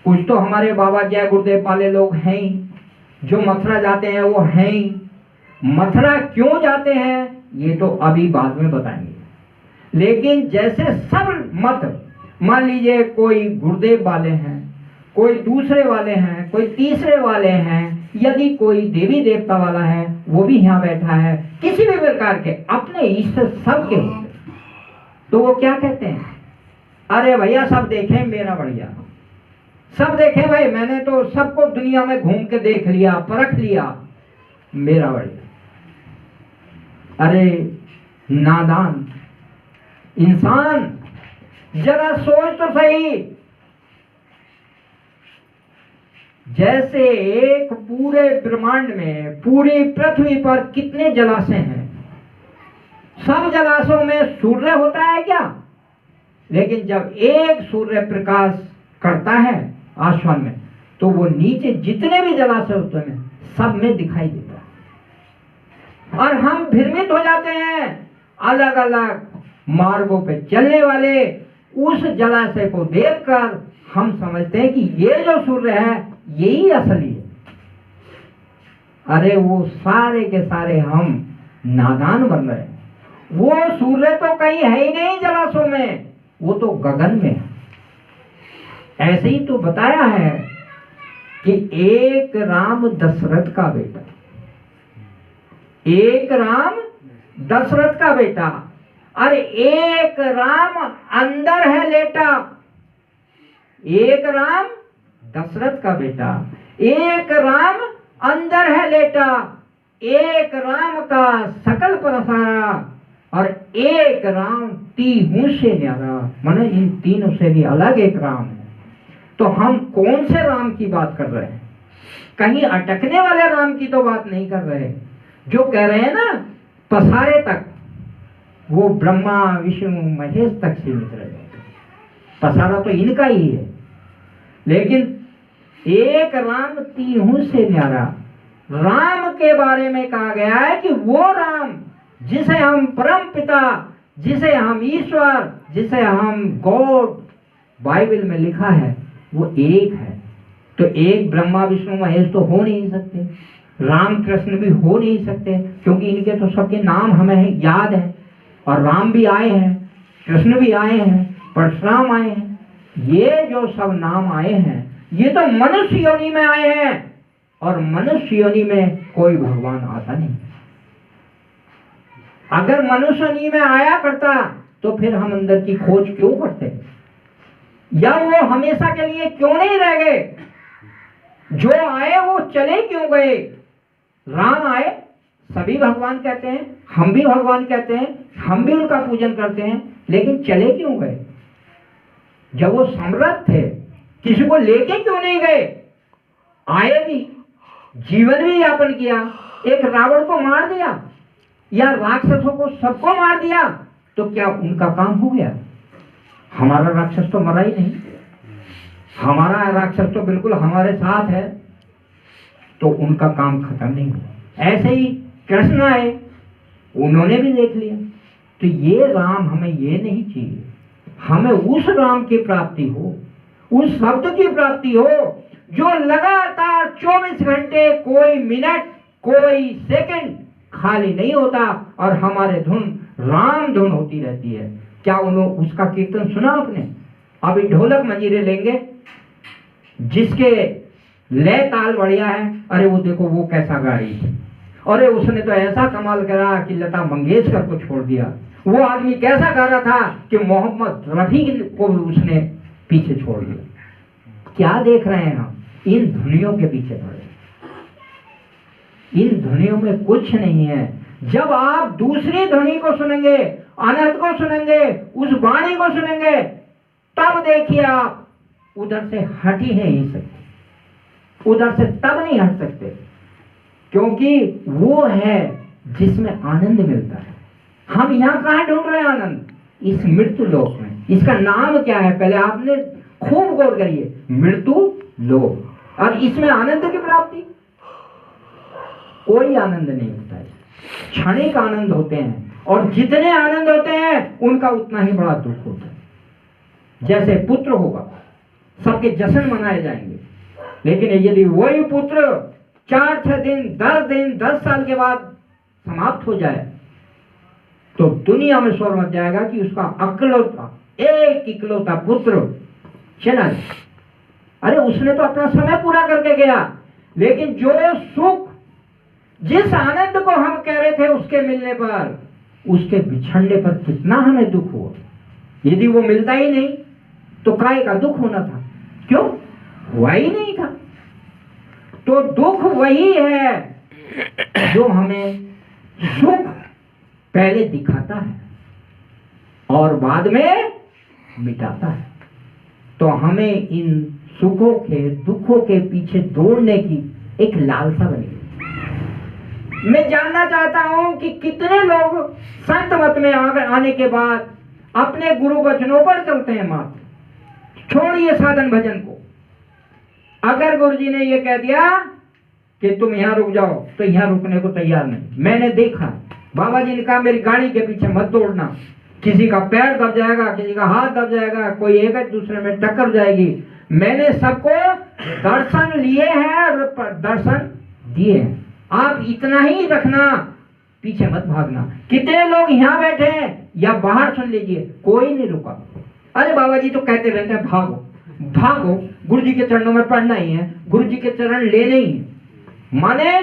कुछ तो हमारे बाबा जय गुरुदेव वाले लोग हैं ही, जो मथुरा जाते हैं वो हैं ही। मथुरा क्यों जाते हैं ये तो अभी बाद में बताएंगे। लेकिन जैसे सब मत, मान लीजिए कोई गुरुदेव वाले हैं, कोई दूसरे वाले हैं, कोई तीसरे वाले हैं, यदि कोई देवी देवता वाला है वो भी यहाँ बैठा है, किसी भी प्रकार के अपने इष्ट सबके होते, तो वो क्या कहते हैं, अरे भैया सब देखें मेरा बढ़िया, सब देखें भाई, मैंने तो सबको दुनिया में घूम के देख लिया, परख लिया, मेरा बढ़िया। अरे नादान इंसान, जरा सोच तो सही। जैसे एक पूरे ब्रह्मांड में, पूरी पृथ्वी पर कितने जलाशय हैं, सब जलाशयों में सूर्य होता है क्या? लेकिन जब एक सूर्य प्रकाश करता है आसमान में, तो वो नीचे जितने भी जलाशय होते हैं सब में दिखाई देता है। और हम भ्रमित हो जाते हैं, अलग अलग मार्गों पे चलने वाले उस जलाशय को देखकर हम समझते हैं कि ये जो सूर्य है यही असली है। अरे वो सारे के सारे हम नादान बन रहे हैं। वो सूर्य तो कहीं है ही नहीं जलाशयों में, वो तो गगन में है। ऐसे ही तो बताया है कि एक राम दशरथ का बेटा, एक राम दशरथ का बेटा, अरे एक राम अंदर है लेटा, एक राम दशरथ का बेटा, एक राम अंदर है लेटा, एक राम का सकल प्रसारा, और एक राम तीहूं से न्यारा, माने इन तीनों से भी अलग एक राम है। तो हम कौन से राम की बात कर रहे हैं? कहीं अटकने वाले राम की तो बात नहीं कर रहे। जो कह रहे हैं ना पसारे तक, वो ब्रह्मा विष्णु महेश तक सीमित रहे, पसारा तो इनका ही है। लेकिन एक राम तीहूं से न्यारा, राम के बारे में कहा गया है कि वो राम जिसे हम परम पिता, जिसे हम ईश्वर, जिसे हम गॉड बाइबल में लिखा है, वो एक है। तो एक ब्रह्मा विष्णु महेश तो हो नहीं सकते, राम कृष्ण भी हो नहीं सकते, क्योंकि इनके तो सबके नाम हमें याद है। और राम भी आए हैं, कृष्ण भी आए हैं, परशुराम आए हैं, ये जो सब नाम आए हैं ये तो मनुष्य योनि में आए हैं, और मनुष्य योनि में कोई भगवान आता नहीं। अगर मनुष्य योनि में आया करता तो फिर हम अंदर की खोज क्यों करते, या वो हमेशा के लिए क्यों नहीं रह गए? जो आए वो चले क्यों गए? राम आए, सभी भगवान कहते हैं, हम भी भगवान कहते हैं, हम भी उनका पूजन करते हैं, लेकिन चले क्यों गए? जब वो समर्थ थे किसी को लेके क्यों नहीं गए? आए भी, जीवन भी यापन किया, एक रावण को मार दिया या राक्षसों को सबको मार दिया, तो क्या उनका काम हो गया? हमारा राक्षस तो मरा ही नहीं, हमारा राक्षस तो बिल्कुल हमारे साथ है, तो उनका काम खत्म नहीं हुआ। ऐसे ही कृष्ण आए, उन्होंने भी देख लिया। तो ये राम हमें ये नहीं चाहिए, हमें उस राम की प्राप्ति हो, उस शब्द की प्राप्ति हो जो लगातार 24 घंटे, कोई मिनट, कोई सेकंड खाली नहीं होता, और हमारे धुन राम धुन होती रहती है। क्या उन्होंने उसका कीर्तन सुना आपने? अभी ढोलक मंजीरे लेंगे, जिसके लय ताल बढ़िया है, अरे वो देखो वो कैसा गा रही है, अरे उसने तो ऐसा कमाल करा कि लता मंगेशकर को छोड़ दिया, वो आदमी कैसा गा रहा था कि मोहम्मद रफी को उसने पीछे छोड़ दिया। क्या देख रहे हैं हम? इन धुनियों के पीछे पड़े, इन धुनियों में कुछ नहीं है। जब आप दूसरी ध्वनि को सुनेंगे, अनंत को सुनेंगे, उस वाणी को सुनेंगे, तब देखिए आप उधर से हट ही नहीं सकते, उधर से तब नहीं हट सकते, क्योंकि वो है जिसमें आनंद मिलता है। हम यहाँ कहाँ ढूंढ रहे हैं आनंद? इस मृत्यु लोक में। इसका नाम क्या है? पहले आपने खूब गौर करिए, मृत्यु लोक। और इसमें आनंद की प्राप्ति, कोई आनंद नहीं होता है, क्षणिक आनंद होते हैं, और जितने आनंद होते हैं उनका उतना ही बड़ा दुख होता है। जैसे पुत्र होगा, सबके जश्न मनाए जाएंगे। लेकिन यदि वही पुत्र 4-6 दिन 10 दिन 10 साल के बाद समाप्त हो जाए तो दुनिया में शोर मच जाएगा कि उसका एक इकलौता पुत्र चला गया। अरे उसने तो अपना समय पूरा करके गया, लेकिन जो सुख, जिस आनंद को हम कह रहे थे उसके मिलने पर, उसके बिछड़ने पर कितना हमें दुख हुआ। यदि वो मिलता ही नहीं तो काहे का दुख होना था? क्यों? हुआ ही नहीं था। तो दुख वही है जो हमें सुख पहले दिखाता है और बाद में मिटाता है। तो हमें इन सुखों के दुखों के पीछे दौड़ने की एक लालसा बनी। मैं जानना चाहता हूं कि कितने लोग संत मत में आने के बाद अपने गुरु वचनों पर चलते हैं। मात्र छोड़िए साधन भजन को। अगर गुरुजी ने यह कह दिया कि तुम यहां रुक जाओ तो यहां रुकने को तैयार नहीं। मैंने देखा, बाबा जी ने कहा मेरी गाड़ी के पीछे मत दौड़ना, किसी का पैर दब जाएगा, किसी का हाथ दब जाएगा, कोई एक दूसरे में टक्कर जाएगी। मैंने सबको दर्शन लिए हैं और दर्शन दिए हैं। आप इतना ही रखना, पीछे मत भागना। कितने लोग यहाँ बैठे हैं या बाहर सुन लीजिए, कोई नहीं रुका। अरे बाबा जी तो कहते रहते हैं भागो भागो, गुरु जी के चरणों में पढ़ना ही है, गुरु जी के चरण लेने ही है। माने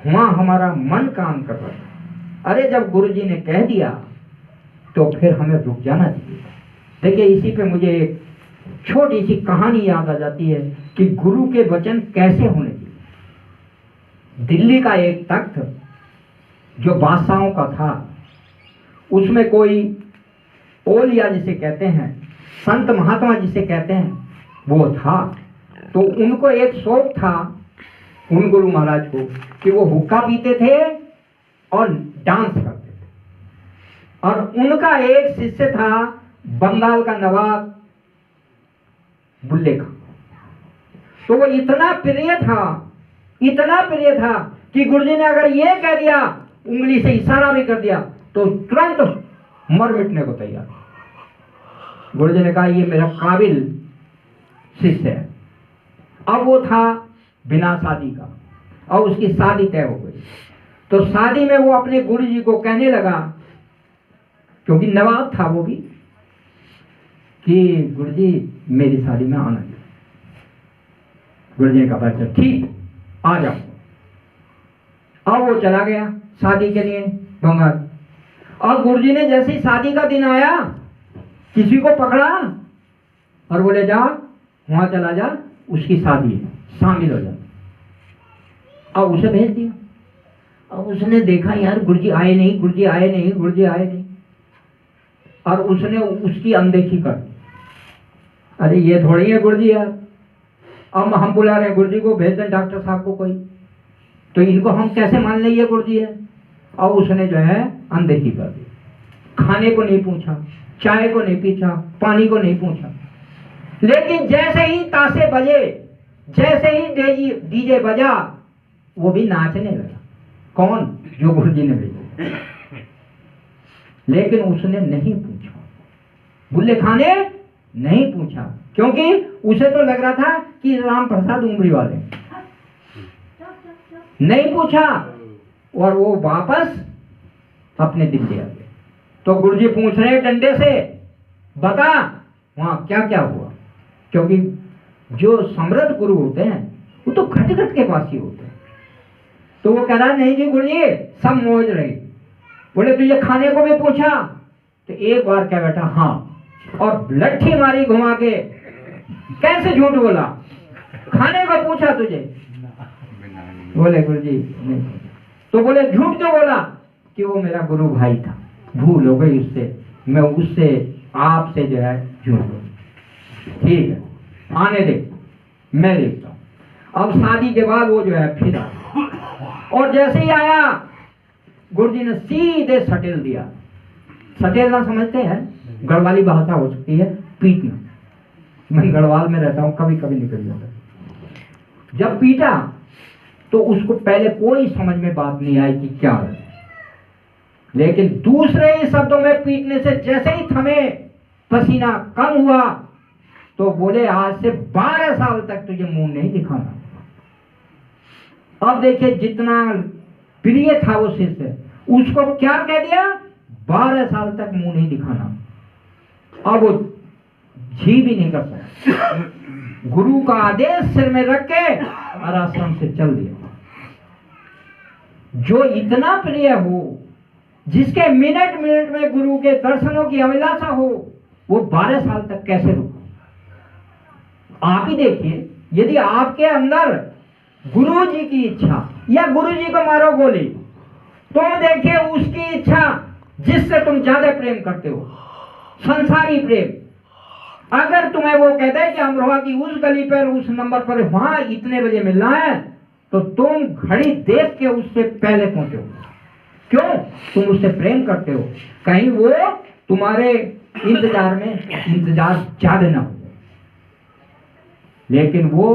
वहां हमारा मन काम कर रहा था। अरे जब गुरु जी ने कह दिया तो फिर हमें रुक जाना चाहिए। देखिए इसी पे मुझे एक छोटी सी कहानी याद आ जाती है कि गुरु के वचन कैसे होने चाहिए। दिल्ली का एक तख्त जो बादशाहों का था, उसमें कोई ओलिया जिसे कहते हैं, संत महात्मा जिसे कहते हैं, वो था। तो उनको एक शौक था उन गुरु महाराज को कि वो हुक्का पीते थे और डांस करते थे। और उनका एक शिष्य था बंगाल का नवाब बुल्ले खां। तो वो इतना प्रिय था कि गुरुजी ने अगर ये कह दिया, उंगली से इशारा भी कर दिया, तो तुरंत मर मिटने को तैयार। गुरुजी ने कहा ये मेरा काबिल शिष्य है। अब वो था बिना शादी का और उसकी शादी तय हो गई। तो शादी में वो अपने गुरुजी को कहने लगा, क्योंकि नवाब था वो भी, कि गुरुजी मेरी शादी में आना है। गुरुजी ने कहा अच्छा ठीक, आ जाओ। अब वो चला गया शादी के लिए बंगाल। और गुरुजी ने जैसे ही शादी का दिन आया, किसी को पकड़ा और बोले जा वहां चला जा, उसकी शादी है, शामिल हो जा। अब उसे भेज दिया। अब उसने देखा यार गुरुजी आए नहीं, गुरुजी आए नहीं, गुरुजी आए नहीं, और उसने उसकी अनदेखी कर दी। अरे ये थोड़ी है गुरुजी यार, अब हम बुला रहे हैं गुरुजी को, भेज दें डॉक्टर साहब को कोई, तो इनको हम कैसे मान लें ये गुरुजी है। और उसने जो है अनदेखी कर दी। खाने को नहीं पूछा, चाय को नहीं पूछा, पानी को नहीं पूछा। लेकिन जैसे ही ताशे बजे, जैसे ही डीजे बजा, वो भी नाचने लगा। कौन? जो गुरुजी ने भेजा। लेकिन उसने नहीं पूछा, बुल्ले खां ने नहीं पूछा, क्योंकि उसे तो लग रहा था कि राम प्रसाद उमरी वाले। नहीं पूछा और वो वापस अपने दिल्ली आ गए। तो गुरुजी पूछ रहे डंडे से, बता वहां क्या क्या हुआ। क्योंकि जो समृद्ध गुरु होते हैं वो तो घट घट के पास ही होते हैं। तो वो कह रहा नहीं जी गुरुजी सब मौज रही। बोले तुझे खाने को भी पूछा? तो एक बार क्या बेटा हाँ, और लट्ठी मारी घुमा के, कैसे झूठ बोला, खाने को पूछा तुझे? बोले गुरुजी नहीं। तो बोले झूठ क्यों बोला? कि वो मेरा गुरु भाई था, भूल हो गई उससे, मैं उससे आपसे जो है झूठ बोल। ठीक है आने दे, मैं देखता हूं। अब शादी के बाद वो जो है फिर और जैसे ही आया गुरुजी ने सीधे सटेल दिया। सटेलना समझते हैं? गढ़वाली भाषा हो सकती है पीटना। मैं गढ़वाल में रहता हूं, कभी कभी निकल जाता। जब पीटा तो उसको पहले कोई समझ में बात नहीं आई कि क्या है, लेकिन दूसरे ही शब्दों में पीटने से जैसे ही थमे, पसीना कम हुआ, तो बोले आज से 12 साल तक तुझे मुंह नहीं दिखाना। अब देखिए जितना प्रिय था वो शिष्य, उसको क्या कह दिया, 12 साल तक मुंह नहीं दिखाना। अब वो जी भी नहीं कर सकता। गुरु का आदेश सिर में रख के और आश्रम से चल दिया। जो इतना प्रिय हो, जिसके मिनट मिनट में गुरु के दर्शनों की अभिलाषा हो, वो 12 साल तक कैसे रुका। आप ही देखिए, यदि आपके अंदर गुरु जी की इच्छा या गुरु जी को मारो गोली, तुम देखिए उसकी इच्छा जिससे तुम ज्यादा प्रेम करते हो, संसारी प्रेम, अगर तुम्हें वो कहते हैं कि अमरोहा की उस गली पर उस नंबर पर वहां इतने बजे मिलना है, तो तुम घड़ी देख के उससे पहले पहुंचो। क्यों? तुम उससे प्रेम करते हो, कहीं वो तुम्हारे इंतजार ज्यादा ना हो। लेकिन वो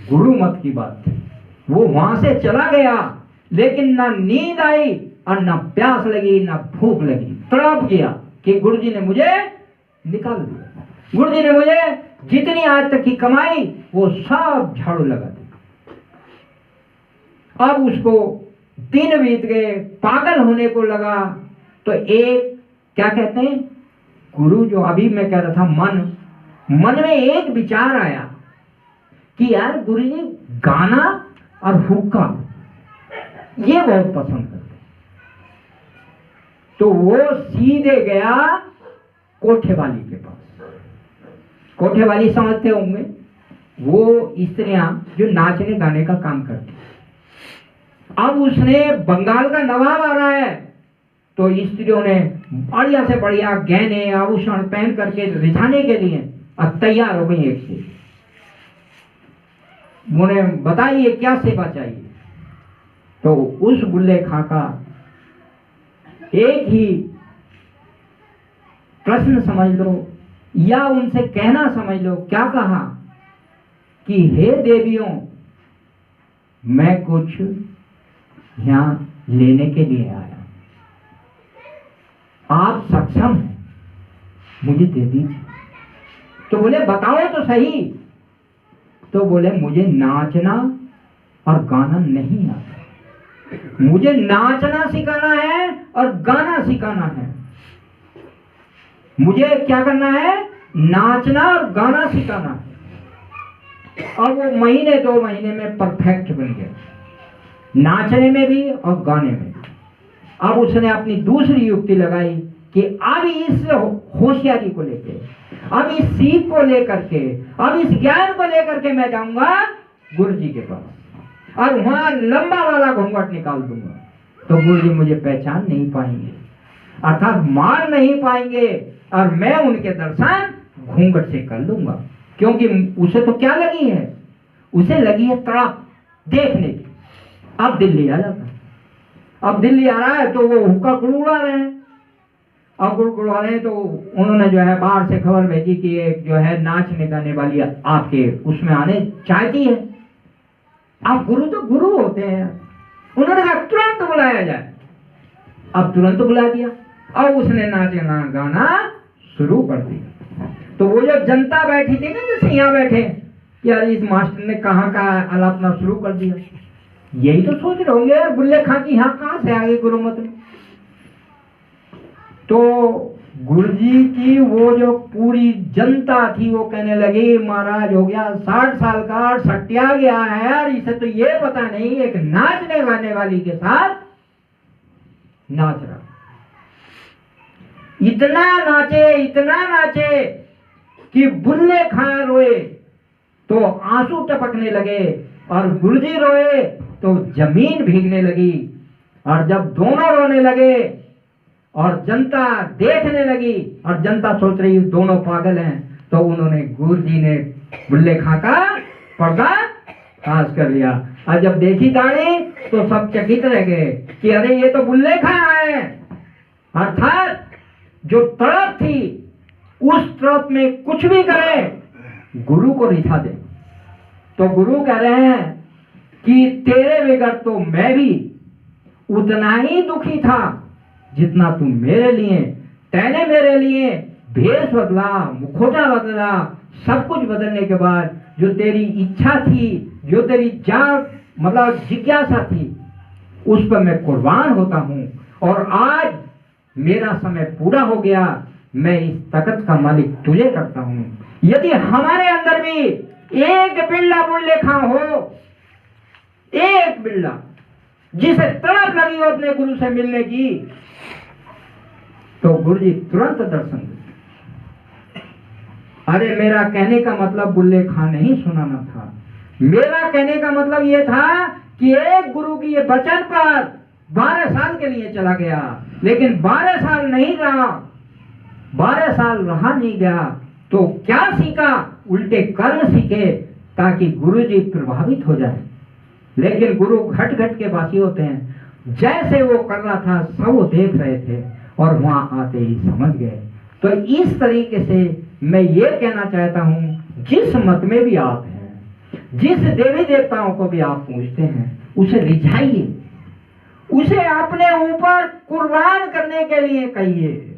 गुरु मत की बात थी। वो वहां से चला गया, लेकिन ना नींद आई और ना प्यास लगी ना भूख लगी। तड़प गया कि गुरु जी ने मुझे निकाल दिया, गुरु जी ने मुझे जितनी आज तक की कमाई वो सब झाड़ू लगा दी। अब उसको दिन बीत गए, पागल होने को लगा। तो एक क्या कहते हैं, गुरु जो अभी मैं कह रहा था, मन में एक विचार आया कि यार गुरु जी गाना और हुक्का ये बहुत पसंद करते। तो वो सीधे गया कोठे वाली के पास। कोठे वाली समझते होंगे, वो स्त्रियां जो नाचने गाने का काम करती। अब उसने बंगाल का नवाब आ रहा है, तो स्त्रियों ने बढ़िया से बढ़िया गहने आभूषण पहन करके रिझाने के लिए अब तैयार हो गई। एक से उन्हें बताइए क्या सेवा चाहिए। तो उस बुल्ले खां का एक ही प्रश्न समझ लो या उनसे कहना समझ लो, क्या कहा कि हे देवियों, मैं कुछ यहां लेने के लिए आया, आप सक्षम हैं, मुझे दे दीजिए। तो बोले बताओ तो सही। तो बोले मुझे नाचना और गाना नहीं आता, मुझे नाचना सिखाना है और गाना सिखाना है। मुझे क्या करना है, नाचना और गाना सिखाना है। और वो महीने 2 महीने में परफेक्ट बन गया, नाचने में भी और गाने में भी। अब उसने अपनी दूसरी युक्ति लगाई कि अब इस होशियारी को लेके, अब इस सीख को लेकर के, अब इस ज्ञान को लेकर के मैं जाऊंगा गुरु जी के पास और वहां लंबा वाला घूंघट निकाल दूंगा। तो गुरु जी मुझे पहचान नहीं पाएंगे, अर्थात मार नहीं पाएंगे, और मैं उनके दर्शन घूंघट से कर लूंगा। क्योंकि उसे तो क्या लगी है, उसे लगी है तड़प देखने की। अब दिल्ली आ जाता, अब दिल्ली आ रहा है तो वो हुक्का गुड़गुड़ा रहे हैं। अब गुड़गुड़ा रहे हैं तो उन्होंने जो है बाहर से खबर भेजी कि एक जो है नाचने गाने वाली आपके उसमें आने चाहती है। अब गुरु तो गुरु होते हैं, उन्होंने कहा तुरंत बुलाया जाए। अब तुरंत बुला दिया, अब उसने नाचना गाना शुरू कर दिया। तो वो जो जनता बैठी थी ना, जैसे यहाँ बैठे, यार इस मास्टर ने कहाँ का आलापना शुरू कर दिया, यही तो सोच रहे होंगे यार बुल्ले खां की यहाँ कहाँ से आ गई गुरु मत में। तो गुरुजी की वो जो पूरी जनता थी वो कहने लगी महाराज हो गया 60 साल का और सट्टिया गया है यार, इसे तो ये पता नहीं एक नाचने गाने वाली के साथ नाच रहा। इतना नाचे कि बुल्ले खां रोए तो आंसू टपकने लगे और गुरुजी रोए तो जमीन भीगने लगी। और जब दोनों रोने लगे और जनता देखने लगी और जनता सोच रही दोनों पागल हैं, तो उन्होंने गुरुजी ने बुल्ले खां का पर्दा फाश कर लिया। और जब देखी दाढ़ी तो सब चकित रह गए कि अरे ये तो बुल्ले खां है। अर्थात जो तड़प थी उस तड़प में कुछ भी करे गुरु को रिझा दे। तो गुरु कह रहे हैं कि तेरे बगैर तो मैं भी उतना ही दुखी था जितना तू मेरे लिए। तैने मेरे लिए भेष बदला, मुखौटा बदला, सब कुछ बदलने के बाद जो तेरी इच्छा थी, जो तेरी मतलब जिज्ञासा थी, उस पर मैं कुर्बान होता हूं। और आज मेरा समय पूरा हो गया, मैं इस तख्त का मालिक तुझे करता हूं। यदि हमारे अंदर भी एक बिल्ला बुल्लेखा हो, एक बिल्ला जिसे तड़प लगी हो अपने गुरु से मिलने की, तो गुरु जी तुरंत दर्शन देते। अरे मेरा कहने का मतलब बुल्लेखा नहीं सुनाना था। मेरा कहने का मतलब यह था कि एक गुरु की ये वचन पर 12 साल के लिए चला गया, लेकिन 12 साल नहीं रहा, 12 साल रहा नहीं गया, तो क्या सीखा? उल्टे कर्म सीखे, ताकि गुरु जी प्रभावित हो जाए। लेकिन गुरु घट घट के वासी होते हैं, जैसे वो कर रहा था सब वो देख रहे थे और वहां आते ही समझ गए। तो इस तरीके से मैं ये कहना चाहता हूं, जिस मत में भी आप हैं, जिस देवी देवताओं को भी आप पूजते हैं, उसे रिझाइए, उसे अपने ऊपर कुर्बान करने के लिए कहिए।